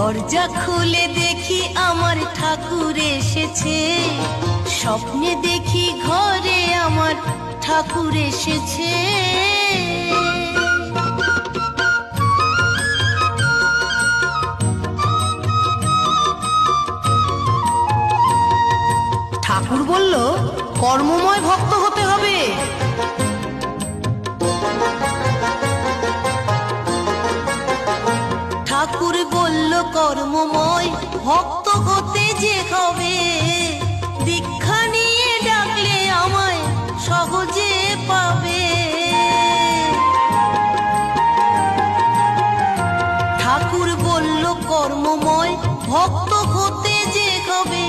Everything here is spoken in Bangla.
দরজা খুলে দেখি আমার ঠাকুর এসেছে, স্বপ্নে দেখি ঘরে আমার ঠাকুর এসেছে। ঠাকুর বলল, কর্মময় ভক্ত হতে হবে। ঠাকুর বলল, কর্মময় ভক্ত হতে যে হবে, দীক্ষা নিয়ে ডাকলে আমায় সহজে পাবে। ঠাকুর বলল, কর্মময় ভক্ত হতে যে হবে,